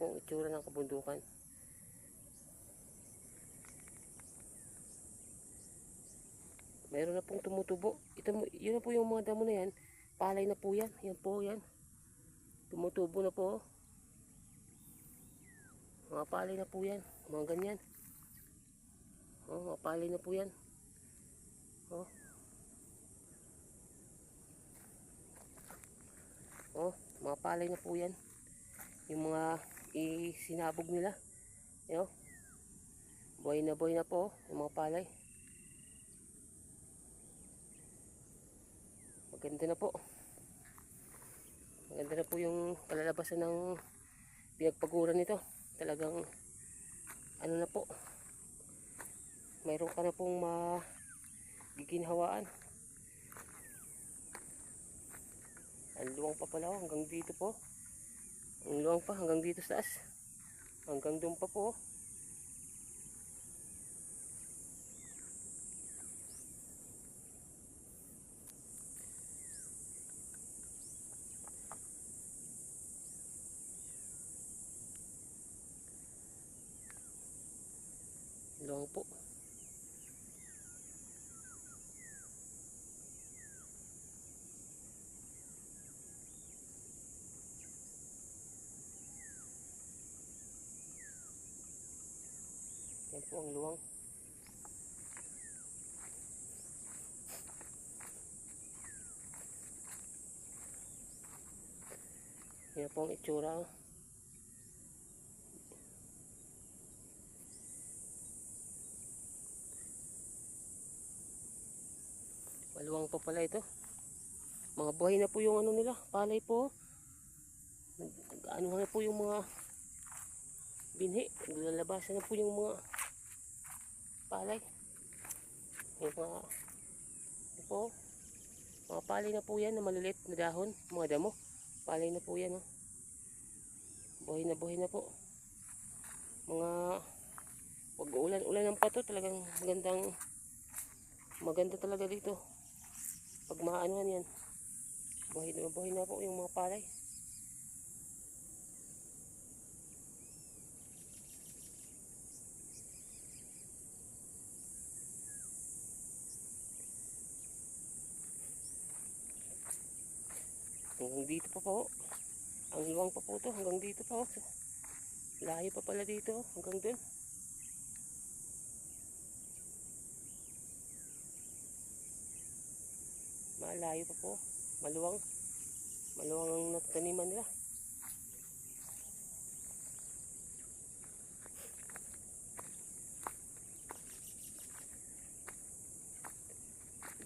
po ang itsura ng kabundukan. Mayroon na pong tumutubo. Yun na po yung mga damo na yan. Palay na po yan. Yan po yan. Tumutubo na po. Mga palay na po yan. Mga ganyan. Mga palay na po yan. Mga palay na po yan. Yung mga isinabog nila. Buhay na po yung mga palay. Maganda na po. Maganda na po yung kalalabasan ng pinagpaguran nito. Talagang ano na po. Mayroon ka na pong magiginhawaan. Ang luwang pa pala hanggang dito po. Ang luwang pa hanggang dito sa taas. Hanggang doon pa po. Luwang po. Yan po ang luwang. Yan po ang itsura. Maluwang pa pala ito. Mga buhay na po yung ano nila. Palay po. Ano na po yung mga binhi. Lalabasan na po yung mga palay. Yung mga palay na po yan na maliliit na dahon. Mga damo. Palay na po yan. Buhay na po. Pag ulan pa to, talagang maganda talaga dito. Pag maanuhan yan. Buhay na po yung mga palay. Hanggang dito pa po. Ang luwang pa po to. Hanggang dito pa. Layo pa pala dito. Hanggang dun. Malayo pa po. Maluwang ang nataniman nila.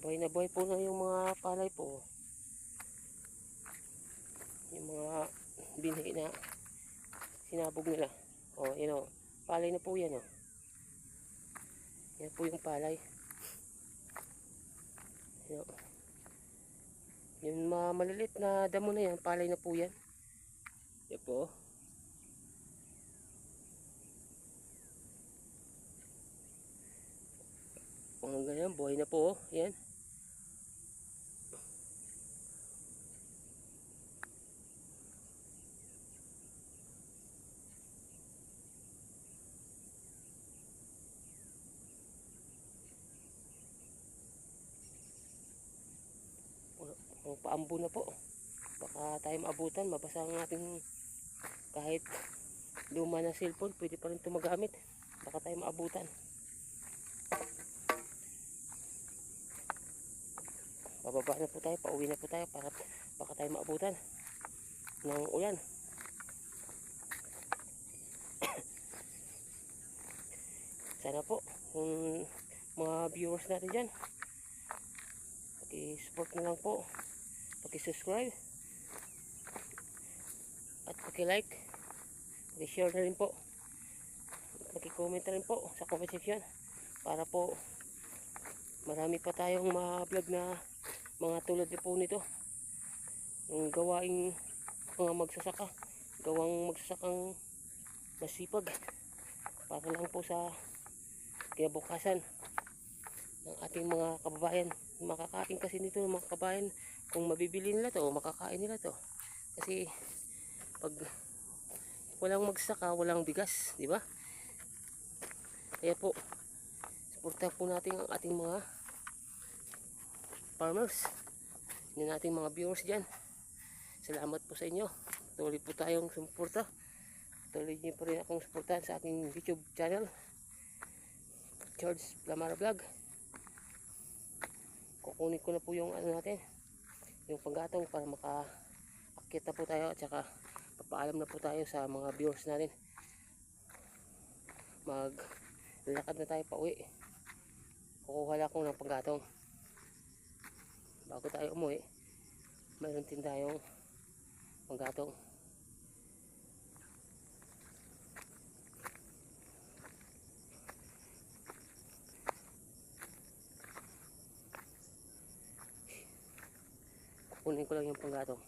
Buhay na buhay po na yung mga palay po. Yung mga binhi na sinabog nila. Palay na po yan. Yan po yung palay. Yung mga malilit na damo na yan, palay na po yan. Yan po. Hanggang ganyan, buhay na po. Yan. Paambo na po. Baka tayo maabutan, mabasa ang ating kahit luma na cellphone, pwede pa rin ito magamit. Baka tayo maabutan. Bababa na po tayo, pauwi na po tayo para baka tayo maabutan ng ulan. Sana po kung mga viewers natin dyan, paki-support na lang po, paki-subscribe at paki-like, paki-share na rin po, paki-comment na rin po sa comment section para po marami pa tayong ma-vlog na mga tulad po nito, yung gawaing mga gawang magsasakang masipag para lang po sa kinabukasan ng ating mga kababayan. Makakain kasi nito ng mga kababayan kung mabibili nila to o makakain nila to, kasi pag walang magsaka, walang bigas, di ba? Kaya po, suportahan po natin ang ating mga farmers, yung ating mga viewers dyan. Salamat po sa inyo. Tuloy po tayong sumuporta. Tuloy niyo po rin akong suportahan sa aking YouTube channel, George Lamara Vlog. Kukunin ko na po yung ano natin, yung panggatong para maka-akit na po tayo, at saka papaalam na po tayo sa mga viewers natin. Maglalakad na tayo pa uwi. Kukuha lang ako ng panggatong. Bago tayo umuwi, mayroon din tayong panggatong. Kukunin ko lang yung panggatong.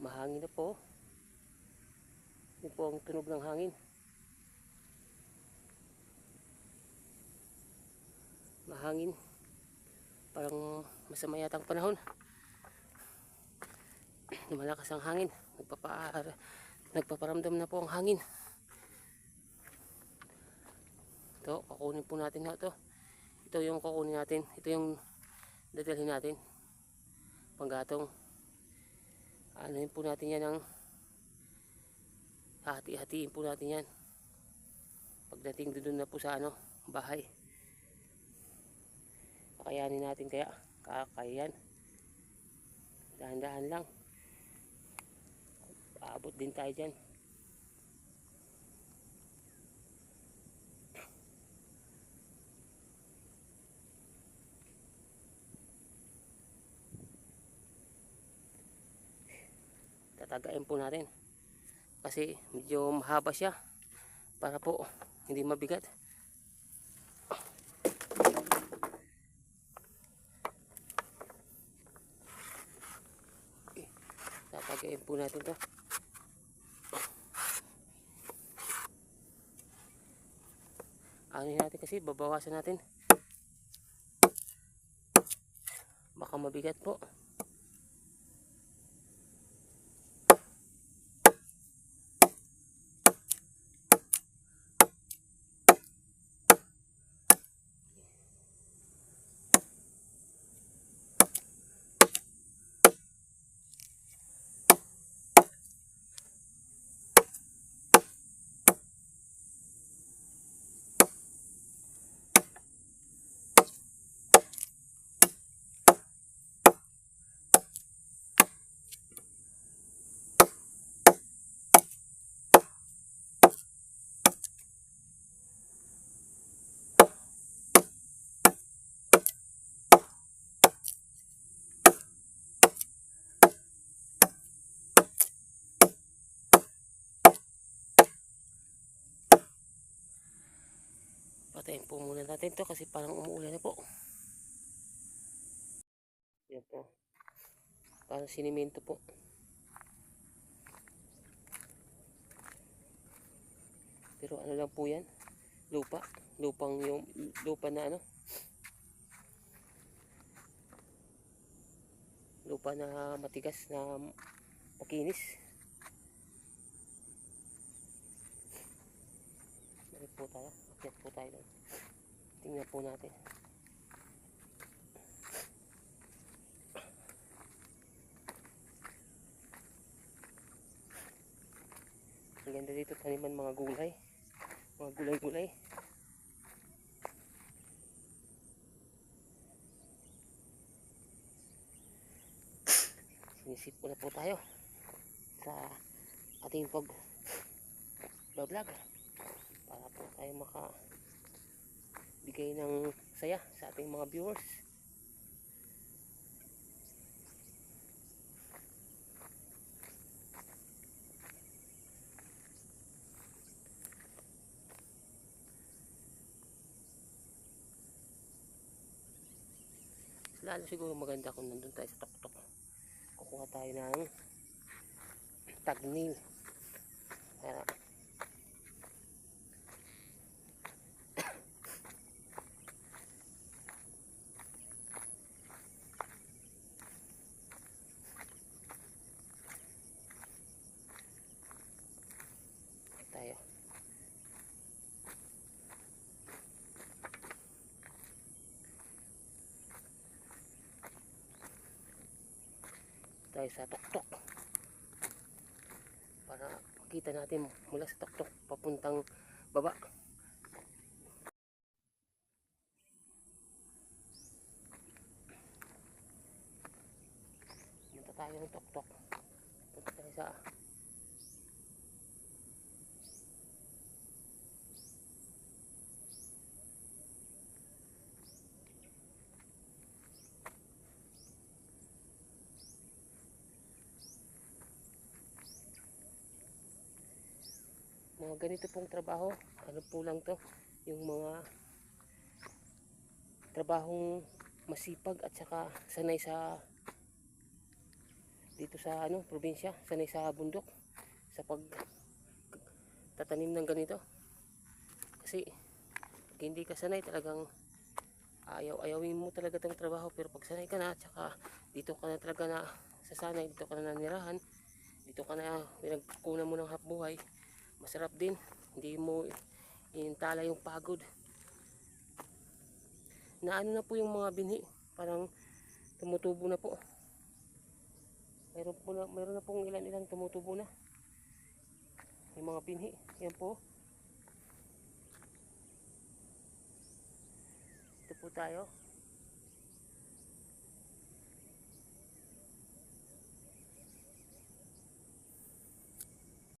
Mahangin na po. Yun po ang tunog ng hangin. Mahangin. Parang masama yata ang panahon. Malakas ang hangin. Nagpaparamdam na po ang hangin. Ito, kukunin po natin na ito. Ito yung kukunin natin. Ito yung dadalhin natin. Panggatong. Anuhin po natin yan ng hati-hatiin po natin yan. Pagdating doon na po sa bahay. Kakayanin natin kaya. Kakayan. Dahan-dahan lang. Aabot din tayo dyan. Tatagain po natin. Kasi medyo mahaba siya. Para po hindi mabigat. Tatagain po natin to. Ano natin kasi, babawasan natin. Baka mabigat po. Patayin po muna natin to kasi parang umuulan na po. Yan po. Parang sinimento po. Pero ano lang po yan? Lupa. Yung lupa na lupa na matigas na makinis. Balik po tayo. Akyat po tayo doon. Tingnan po natin. Ang ganda dito taniman mga gulay. Mga gulay-gulay. Sinisip ko na po tayo sa ating pag-vlog para po tayo makabigay ng saya sa ating mga viewers. Lalo siguro maganda kung nandun tayo sa tuktok. Kukuha tayo ng tagnil para tayo sa tuktok para makita natin mula sa tuktok papuntang baba. Punta tayo ng tuktok. Punta tayo sa mga ganito pong trabaho. Ano po lang to, yung mga trabahong masipag at saka sanay sa dito sa probinsya, sanay sa bundok sa pagtatanim ng ganito. Kasi pag hindi ka sanay, talagang ayaw-ayawin mo talaga itong trabaho. Pero pag sanay ka na at saka dito ka na talaga na sasanay, dito ka na nanirahan, dito ka na pinagkukunan mo ng hapbuhay, masarap din. Hindi mo inintala yung pagod. Naano na po yung mga binhi, parang tumutubo na po. Meron na pong ilan-ilan tumutubo na yung mga binhi. Yan po. Ito po tayo.